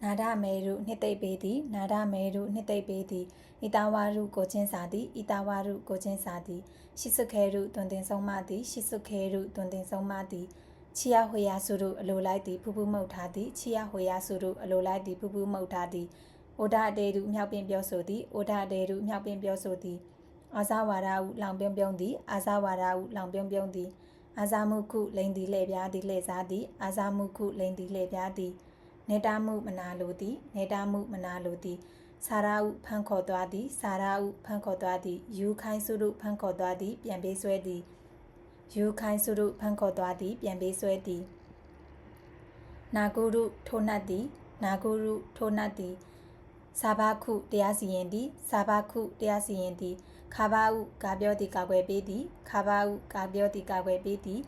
နာဒမေရုနှစ်သိပ်ပေသည်နာဒမေရုနှစ်သိပ်ပေသည်ဣတဝါရုကိုချင်းစာသည်ဣတဝါရုကိုချင်းစာသည်ရှိစုခဲရုတွင်တင်ဆုံးမသည်ရှိစုခဲရုတွင်တင်ဆုံးမသည်ချီယဟွေယာစုရုအလိုလိုက်သည်ဖူးဖူးမှုတ်ထားသည်ချီယဟွေယာစုရုအလိုလိုက်သည်ဖူးဖူးမှုတ်ထားသည်အိုဒအတေရုမြောက်ပင်ပြောဆိုသည်အိုဒအတေရုမြောက်ပင်ပြောဆိုသည်အာဇဝါဒဟုလောင်ပြုံးပြုံးသည်အာဇဝါဒဟုလောင်ပြုံးပြုံးသည်အာဇမှုခုလိန်သည်လှည့်ပြားသည်လှည့်စားသည်အာဇမှုခုလိန်သည်လှည့်ပြားသည်နေတာမှုမနာလိုသည်နေတာမှုမနာလိုသည်စာရာဟုဖန်ခေါ်သွားသည်စာရာဟုဖန်ခေါ်သွားသည်ယူခိုင်းစုရုဖန်ခေါ်သွားသည်ပြန်ပေးဆွဲသည်ယူခိုင်းစုရုဖန်ခေါ်သွားသည်ပြန်ပေးဆွဲသည်နာဂုရုထိုနတ်သည်နာဂုရုထိုနတ်သည်စာဘခုတရားစီရင်သည်စာဘခုတရားစီရင်သည်ခါဘာဟုကာပြောသည်ကာကွယ်ပေးသည်ခါဘာဟုကာပြောသည်ကာကွယ်ပေးသည်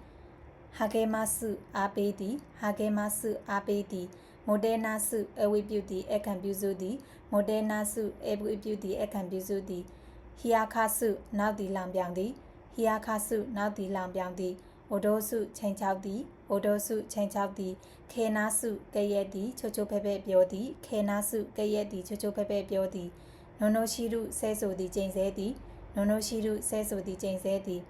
ဟာဂေမဆုအားပေးသည်ဟာဂေမဆုအားပေးသည်မိုဒေနာဆုအဝိပြုသည်အခန့်ပြုစုသည်မိုဒေနာဆုအဝိပြုသည်အခန့်ပြုစုသည်ဟီယာခဆုနောက်သည်လောင်ပြောင်သည်ဟီယာခဆုနောက်သည်လောင်ပြောင်သည်အိုဒိုဆုချိန်ချောက်သည်အိုဒိုဆုချိန်ချောက်သည်ခေနာဆုကဲ့ရဲ့သည်ချိုချိုဖဲဖဲပြောသည်ခေနာဆုကဲ့ရဲ့သည်ချိုချိုဖဲဖဲပြောသည်နိုနိုရှိရုဆဲဆိုသည်ကျိန်ဆဲသည်နိုနိုရှိရုဆဲဆိုသည်ကျိန်ဆဲသည်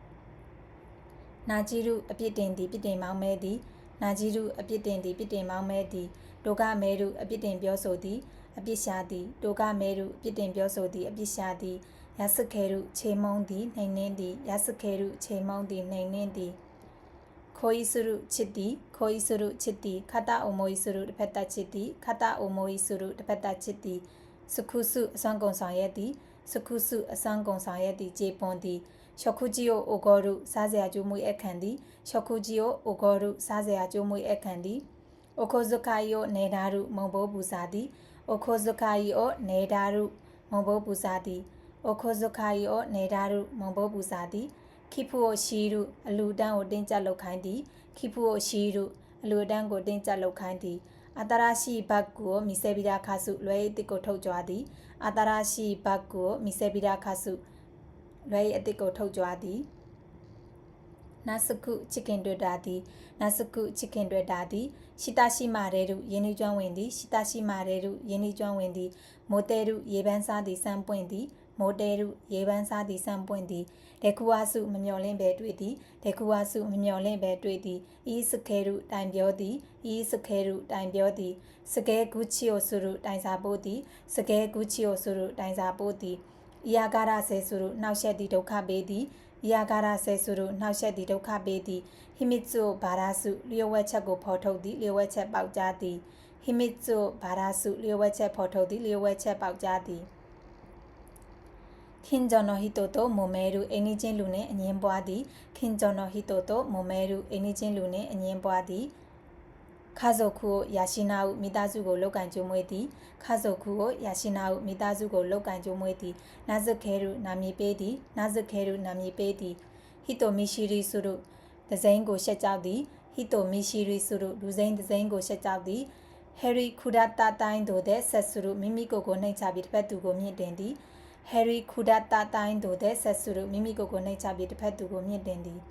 နာကြီးရုအပြစ်တင်သည်ပြစ်တင်မောင်းမဲသည်နာကြီးရုအပြစ်တင်သည်ပြစ်တင်မောင်းမဲသည်ဒုကမဲရုအပြစ်တင်ပြောဆိုသည်အပြစ်ရှာသည်ဒုကမဲရုအပြစ်တင်ပြောဆိုသည်အပြစ်ရှာသည်ရစခဲရုခြေမုံသည်နှိမ်နှင်းသည်ရစခဲရုခြေမုံသည်နှိမ်နှင်းသည်ခိုဤစုရုချစ်သည်ခိုဤစုရုချစ်သည်ခတအုံမိုဤစုရုတစ်ဖက်သက်ချစ်သည်ခတအုံမိုဤစုရုတစ်ဖက်သက်ချစ်သည်စခုစုအစွမ်းကုန်ဆောင်ရဲ့သည်စခုစုအစွမ်းကုန်ဆောင်ရဲ့သည်ကျေပွန်သည်ရှော့ခုဂျီယိုအိုဂေါရုစားစရာကျိုးမွေအခန့်သည်ရှော့ခုဂျီယိုအိုဂေါရုစားစရာကျိုးမွေအခန့်သည်အိုခိုဇုခိုင်ယိုနေဒါရုမုံဘိုးပူစာသည်အိုခိုဇုခိုင်ယိုနေဒါရုမုံဘိုးပူစာသည်အိုခိုဇုခိုင်ယိုနေဒါရုမုံဘိုးပူစာသည်ခိဖူအိုရှိရုအလူတန်းကိုတင်းကျပ်လောက်ခိုင်းသည်ခိဖူအိုရှိရုအလူတန်းကိုတင်းကျပ်လောက်ခိုင်းသည်အတရာရှိဘတ်ကိုမီဆေဗီရာခါစုလွဲအတစ်ကိုထုတ်ကြွားသည်အတရာရှိဘတ်ကိုမီဆေဗီရာခါစုလွဲအတစ်ကိုထုတ်ကြွားသည်နာစကုချစ်ခင်တွေ့တာသည်နာစကုချစ်ခင်တွေ့တာသည်ရှိတရှိမာရဲရုယင်းနှီးကျွမ်းဝင်သည်ရှိတရှိမာရဲရုယင်းနှီးကျွမ်းဝင်သည်မိုတဲရုရေပန်းစားသည်စံပွင့်သည်မိုတဲရုရေပန်းစားသည်စံပွင့်သည်ဒေကူဝါစုမမျော်လင့်ပဲတွေ့သည်ဒေကူဝါစုမမျော်လင့်ပဲတွေ့သည်ဤစခဲရုတိုင်ပြောသည်ဤစခဲရုတိုင်ပြောသည်စကဲဂူချီယိုစုရုတိုင်စာပိုးသည်စကဲဂူချီယိုစုရုတိုင်စာပိုးသည်ဤအာကာရဆဲစုရုနှောက်ယှက်သည့်ဒုက္ခပေးသည်ဤအာကာရဆဲစုရုနှောက်ယှက်သည့်ဒုက္ခပေးသည်ဟိမစ်ဇိုဘာရာစုလျှို့ဝှက်ချက်ကိုဖော်ထုတ်သည်လျှို့ဝှက်ချက်ပေါက်ကြားသည်ဟိမစ်ဇိုဘာရာစုလျှို့ဝှက်ချက်ဖော်ထုတ်သည်လျှို့ဝှက်ချက်ပေါက်ကြားသည်ခင်ဂျွန်နိုဟီတိုတိုမိုမဲရုအိနီချင်းလူနှင့်အငင်းပွားသည်ခင်ဂျွန်နိုဟီတိုတိုမိုမဲရုအိနီချင်းလူနှင့်အငင်းပွားသည်ခါဇိုခုယာရှိနာဟုမိသားစုကိုလောက်ကင်ကျိုးမွေးသည်ခါဇိုခုကိုယာရှိနာဟုမိသားစုကိုလောက်ကင်ကျိုးမွေးသည်နာဇခဲရုနာမည်ပေးသည်နာဇခဲရုနာမည်ပေးသည်ဟီတိုမီရှိရီစုရုဒဇိန်ကိုရှက်ကြောက်သည်ဟီတိုမီရှိရီစုရုဒဇိန်ကိုရှက်ကြောက်သည်ဟယ်ရီခူဒတာတိုင်းတို့တဲ့ဆက်စုရုမိမိကိုနှိမ်ချပြီးတစ်ဖက်သူကိုမြင့်တင်သည်ဟယ်ရီခူဒတာတိုင်းတို့တဲ့ဆက်စုရုမိမိကိုနှိမ်ချပြီးတစ်ဖက်သူကိုမြင့်တင်သည်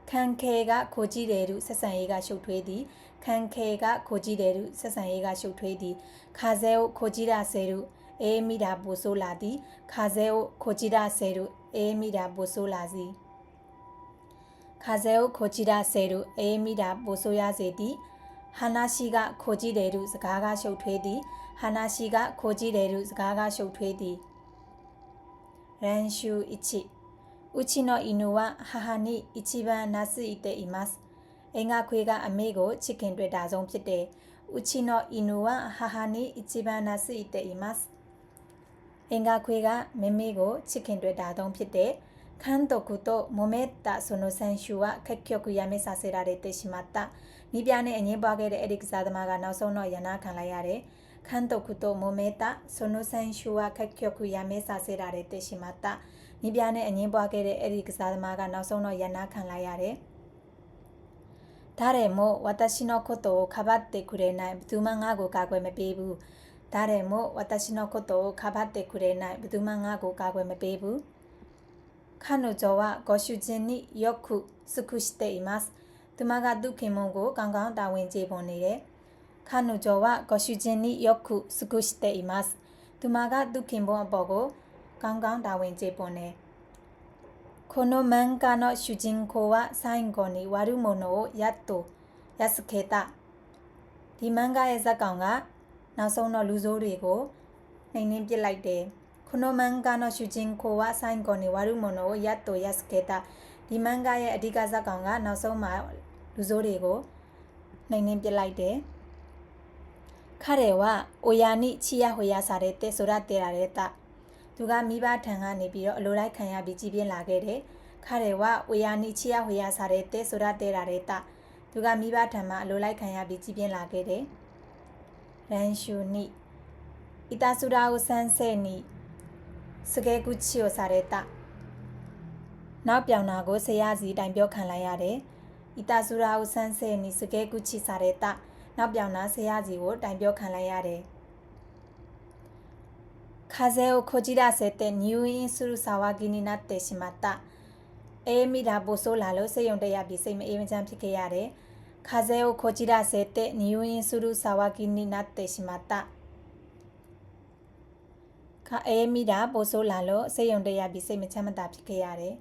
ခန်ခဲကခိုကြည့်တယ်ဟုဆက်ဆံရေးကရှုပ်ထွေးသည်ခန်ခဲကခိုကြည့်တယ်ဟုဆက်ဆံရေးကရှုပ်ထွေးသည်ခါဇဲကိုခိုကြည့်တာဆဲရုအေးမိတာပိုဆိုးလာသည်ခါဇဲကိုခိုကြည့်တာဆဲရုအေးမိတာပိုဆိုးလာစီခါဇဲကိုခိုကြည့်တာဆဲရုအေးမိတာပိုဆိုးရစေသည်ဟာနာရှိကခိုကြည့်တယ်ဟုစကားကရှုပ်ထွေးသည်ဟာနာရှိကခိုကြည့်တယ်ဟုစကားကရှုပ်ထွေးသည်ရန်ရှူအချီうちの犬は母に一番懐いていますအင်္ဂါခွေကအမေကိုချစ်ခင်တွေ့တာဆုံးဖြစ်တယ်うちの犬は母に一番懐いていますအင်္ဂါခွေကမမေကိုချစ်ခင်တွေ့တာဆုံးဖြစ်တယ်監督と揉めたその選手は結局やめさせられてしまったနီးပြနဲ့အငင်းပွားခဲ့တဲ့အဲ့ဒီကစားသမားကနောက်ဆုံးတော့ရနာခံလိုက်ရတယ်監督と揉めたその選手は結局やめさせられてしまったနီးပြနဲ့အငင်းပွားခဲ့တဲ့အဲ့ဒီကစားသမားကနောက်ဆုံးတော့ရနာခံလိုက်ရတယ်誰も私のことをかばってくれないဘယ်သူမှငါ့ကိုကာကွယ်မပေးဘူး誰も私のことをかばってくれないဘယ်သူမှငါ့ကိုကာကွယ်မပေးဘူး彼女はご主人によく尽くしていますသူမကသူ့ခင်မုန်းကိုကောင်းကောင်းတာဝန်ကျေပွန်နေတယ်彼女はご主人によく尽くしています。သူမကသူခင်ပွန်းအပေါ်ကိုကောင်းကောင်းတာဝန်ကျေပွန်တယ်この漫画の主人公は最後に悪者をやっと助けた。ဒီမန်ဂရဲ့ဇက်ကောင်ကနောက်ဆုံးတော့လူဆိုးတွေကိုနှိမ်နှင်းပစ်လိုက်တယ်この漫画の主人公は最後に悪者をやっと助けた。ဒီမန်ဂရဲ့အဓိကဇက်ကောင်ကနောက်ဆုံးမှာလူဆိုးတွေကိုနှိမ်နှင်းပစ်လိုက်တယ်彼は親にチヤホヤされて育てられた。သူကမိဘထံကနေပြီးတော့အလိုလိုက်ခံရပြီးကြီးပြင်းလာခဲ့တယ်彼は親にチヤホヤされて育てられた。သူကမိဘထံမှာအလိုလိုက်ခံရပြီးကြီးပြင်းလာခဲ့တယ်練習にいたずらを先生に告げ口をされた。နောက်ပြောင်တာကိုဆရာစီတိုင်ပြောခံလိုက်ရတယ်いたずらを先生に告げ口された。နောက်ပြောင်တာဆရာစီကိုတိုင်ပြောခံလိုက်ရတယ်風邪をこじらせて入院する騒ぎになってしまった。အေးမိတာပိုဆိုးလာလို့စိတ်ယုံတက်ရပြီးစိတ်မအေးမချမ်းဖြစ်ခဲ့ရတယ်風邪をこじらせて入院する騒ぎになってしまった。အေးမိတာပိုဆိုးလာလို့စိတ်ယုံတက်ရပြီးစိတ်မချမ်းမသာဖြစ်ခဲ့ရတယ်